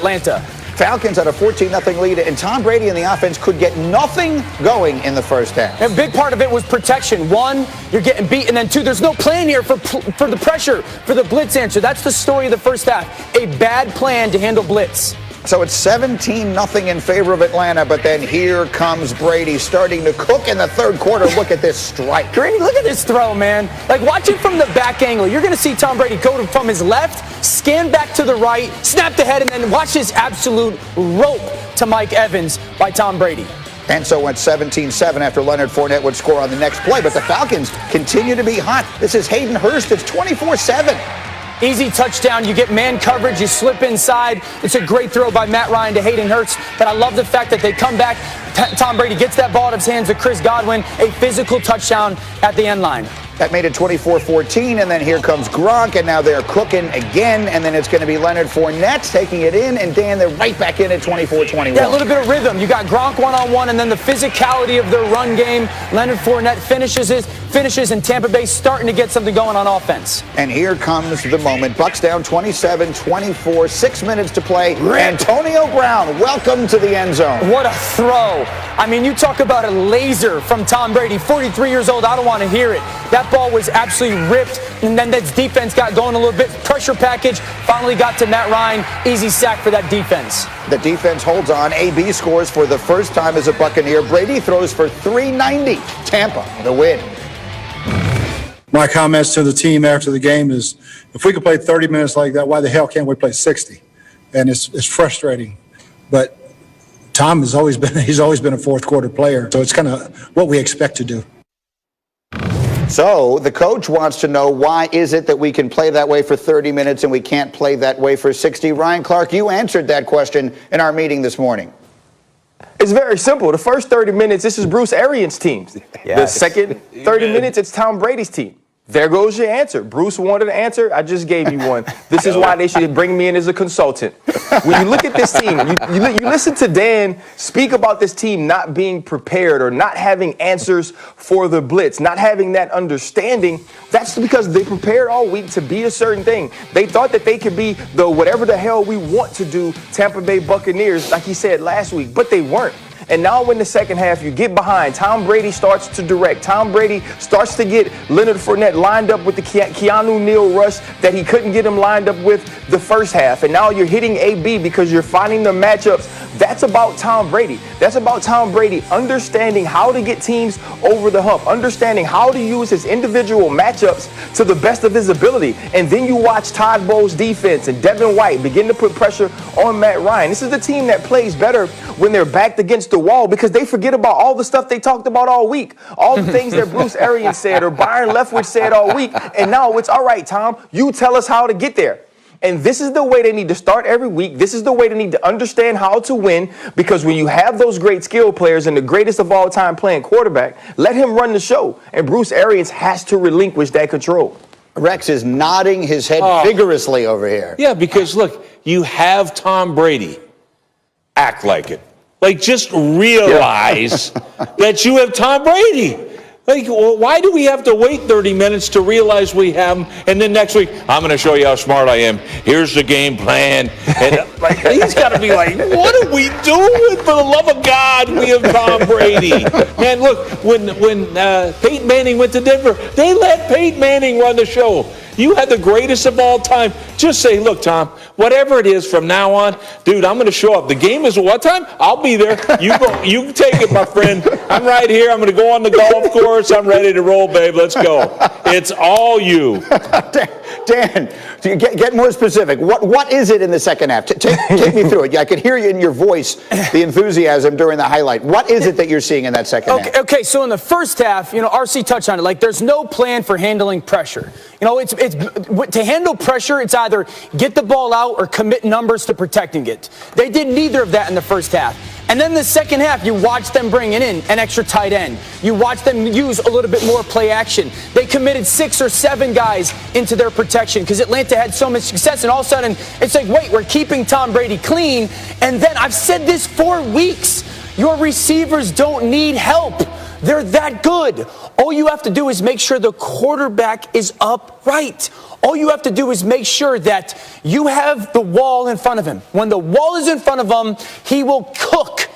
Atlanta. Falcons had a 14-0 lead, and Tom Brady and the offense could get nothing going in the first half. A big part of it was protection. One, you're getting beat, and then two, there's no plan here for the pressure, for the blitz answer. That's the story of the first half. A bad plan to handle blitz. So it's 17-0 in favor of Atlanta, but then here comes Brady starting to cook in the third quarter. Look at this strike. Greeny, look at this throw, man. Like, watch it from the back angle. You're going to see Tom Brady go from his left, scan back to the right, snap the head, and then watch this absolute rope to Mike Evans by Tom Brady. And so went 17-7 after Leonard Fournette would score on the next play. But the Falcons continue to be hot. This is Hayden Hurst. It's 24-7. Easy touchdown. You get man coverage. You slip inside. It's a great throw by Matt Ryan to Hayden Hurst. But I love the fact that they come back. Tom Brady gets that ball out of his hands to Chris Godwin. A physical touchdown at the end line. That made it 24-14, and then here comes Gronk, and now they're cooking again, and then it's going to be Leonard Fournette taking it in, and Dan, they're right back in at 24-21. Yeah, a little bit of rhythm. You got Gronk one-on-one, and then the physicality of their run game. Leonard Fournette finishes, and Tampa Bay starting to get something going on offense. And here comes the moment. Bucs down 27-24, 6 minutes to play. Antonio Brown, welcome to the end zone. What a throw. I mean, you talk about a laser from Tom Brady, 43 years old. I don't want to hear it. That ball was absolutely ripped, and then that defense got going a little bit. Pressure package finally got to Matt Ryan. Easy sack for that defense. The defense holds on. AB scores for the first time as a Buccaneer. Brady throws for 390. Tampa, the win. My comments to the team after the game is, if we could play 30 minutes like that, why the hell can't we play 60? And it's frustrating. But Tom he's always been a fourth quarter player, so it's kind of what we expect to do. So the coach wants to know, why is it that we can play that way for 30 minutes and we can't play that way for 60? Ryan Clark, you answered that question in our meeting this morning. It's very simple. The first 30 minutes, this is Bruce Arians' team. The second 30 minutes, it's Tom Brady's team. There goes your answer. Bruce wanted an answer. I just gave you one. This is why they should bring me in as a consultant. When you look at this team, you listen to Dan speak about this team not being prepared or not having answers for the blitz, not having that understanding. That's because they prepared all week to be a certain thing. They thought that they could be the whatever the hell we want to do Tampa Bay Buccaneers, like he said last week, but they weren't. And now in the second half, you get behind. Tom Brady starts to direct. Tom Brady starts to get Leonard Fournette lined up with the Keanu Neal rush that he couldn't get him lined up with the first half. And now you're hitting AB because you're finding the matchups. That's about Tom Brady. That's about Tom Brady understanding how to get teams over the hump, understanding how to use his individual matchups to the best of his ability. And then you watch Todd Bowles' defense and Devin White begin to put pressure on Matt Ryan. This is the team that plays better when they're backed against the wall, because they forget about all the stuff they talked about all week, all the things that Bruce Arians said or Byron Leftwich said all week. And now it's all right, Tom, you tell us how to get there. And this is the way they need to start every week. This is the way they need to understand how to win, because when you have those great skill players and the greatest of all time playing quarterback, let him run the show. And Bruce Arians has to relinquish that control. Rex is nodding his head vigorously over here. Yeah, because look, you have Tom Brady. Act like it. Like, just realize that you have Tom Brady. Like, well, why do we have to wait 30 minutes to realize we have him? And then next week, I'm going to show you how smart I am. Here's the game plan. And like, he's got to be like, what are we doing? For the love of God, we have Tom Brady. Man, look, when Peyton Manning went to Denver, they let Peyton Manning run the show. You had the greatest of all time. Just say, look, Tom, whatever it is from now on, dude, I'm going to show up. The game is at what time? I'll be there. You go. You can take it, my friend. I'm right here. I'm going to go on the golf course. I'm ready to roll, babe. Let's go. It's all you. Dan, get more specific. What is it in the second half? Take me through it. I could hear you in your voice, the enthusiasm during the highlight. What is it that you're seeing in that second half? Okay, so in the first half, RC touched on it. Like, there's no plan for handling pressure. It's to handle pressure, it's either get the ball out or commit numbers to protecting it. They did neither of that in the first half. And then the second half, you watch them bringing in an extra tight end. You watch them use a little bit more play action. They committed 6 or 7 guys into their protection because Atlanta had so much success. And all of a sudden, it's like, wait, we're keeping Tom Brady clean. And then I've said this for weeks. Your receivers don't need help. They're that good. All you have to do is make sure the quarterback is upright. All you have to do is make sure that you have the wall in front of him. When the wall is in front of him, he will cook.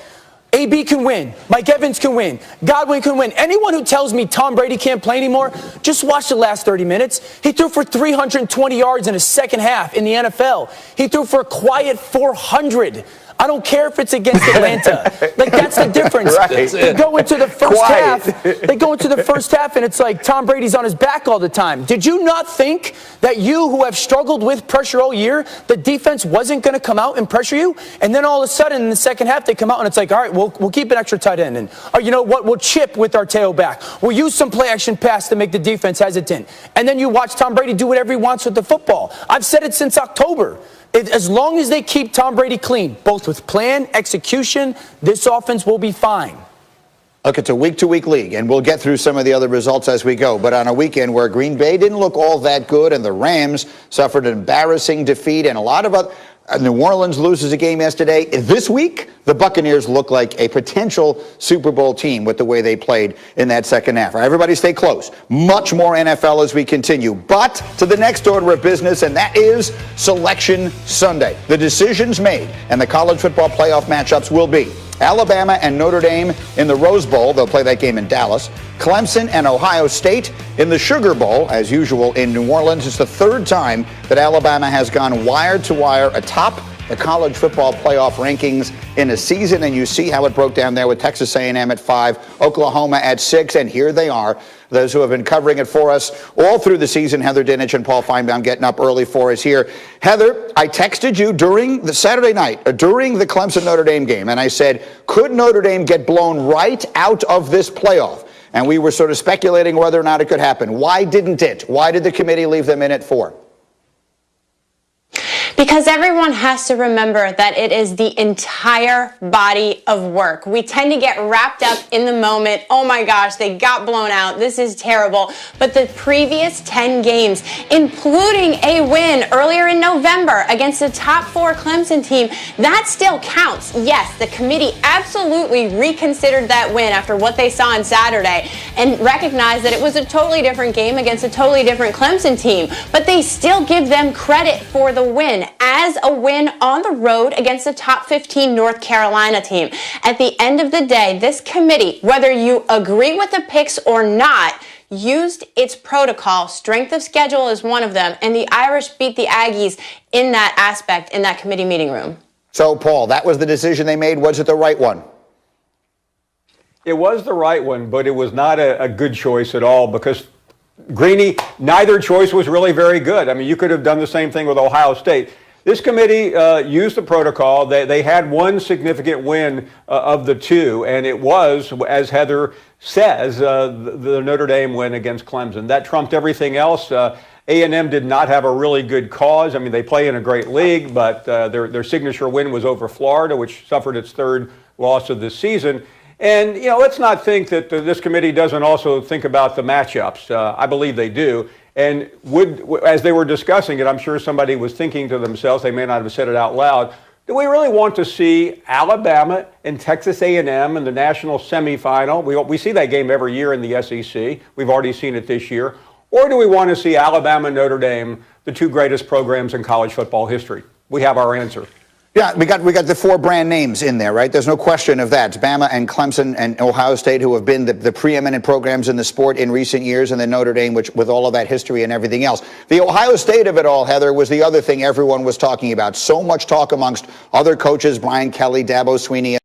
AB can win. Mike Evans can win. Godwin can win. Anyone who tells me Tom Brady can't play anymore, just watch the last 30 minutes. He threw for 320 yards in his second half in the NFL. He threw for a quiet 400. I don't care if it's against Atlanta. Like, that's the difference. Right. They go into the first half. They go into the first half, and it's like Tom Brady's on his back all the time. Did you not think that you, who have struggled with pressure all year, the defense wasn't going to come out and pressure you? And then all of a sudden, in the second half, they come out, and it's like, all right, we'll keep an extra tight end. And you know what? We'll chip with our tail back. We'll use some play-action pass to make the defense hesitant. And then you watch Tom Brady do whatever he wants with the football. I've said it since October. As long as they keep Tom Brady clean, both with plan, execution, this offense will be fine. Look, it's a week-to-week league, and we'll get through some of the other results as we go. But on a weekend where Green Bay didn't look all that good and the Rams suffered an embarrassing defeat and a lot of other... New Orleans loses a game yesterday. This week, the Buccaneers look like a potential Super Bowl team with the way they played in that second half. All right, everybody stay close. Much more NFL as we continue. But to the next order of business, and that is Selection Sunday. The decisions made and the college football playoff matchups will be Alabama and Notre Dame in the Rose Bowl. They'll play that game in Dallas. Clemson and Ohio State in the Sugar Bowl, as usual, in New Orleans. It's the third time that Alabama has gone wire to wire atop the college football playoff rankings in a season, and you see how it broke down there with Texas A&M at 5, Oklahoma at 6, and here they are. Those who have been covering it for us all through the season, Heather Dinich and Paul Feinbaum getting up early for us here. Heather, I texted you during the Saturday night, during the Clemson-Notre Dame game, and I said, could Notre Dame get blown right out of this playoff? And we were sort of speculating whether or not it could happen. Why didn't it? Why did the committee leave them in at 4? Because everyone has to remember that it is the entire body of work. We tend to get wrapped up in the moment. Oh my gosh, they got blown out. This is terrible. But the previous 10 games, including a win earlier in November against the top 4 Clemson team, that still counts. Yes, the committee absolutely reconsidered that win after what they saw on Saturday and recognized that it was a totally different game against a totally different Clemson team. But they still give them credit for the win as a win on the road against the top 15 North Carolina team. At the end of the day, this committee, whether you agree with the picks or not, used its protocol. Strength of schedule is one of them, and the Irish beat the Aggies in that aspect in that committee meeting room. So, Paul, that was the decision they made. Was it the right one? It was the right one, but it was not a good choice at all because Greeny, neither choice was really very good. I mean, you could have done the same thing with Ohio State. This committee used the protocol. They had one significant win of the two, and it was, as Heather says, the Notre Dame win against Clemson. That trumped everything else. A&M did not have a really good cause. I mean, they play in a great league, but their signature win was over Florida, which suffered its third loss of this season. And, you know, let's not think that this committee doesn't also think about the matchups. I believe they do. And as they were discussing it, I'm sure somebody was thinking to themselves, they may not have said it out loud, do we really want to see Alabama and Texas A&M in the national semifinal? We see that game every year in the SEC. We've already seen it this year. Or do we want to see Alabama and Notre Dame, the two greatest programs in college football history? We have our answer. Yeah, we got the 4 brand names in there, right? There's no question of that. It's Bama and Clemson and Ohio State, who have been the preeminent programs in the sport in recent years, and then Notre Dame, which with all of that history and everything else. The Ohio State of it all, Heather, was the other thing everyone was talking about. So much talk amongst other coaches, Brian Kelly, Dabo Sweeney,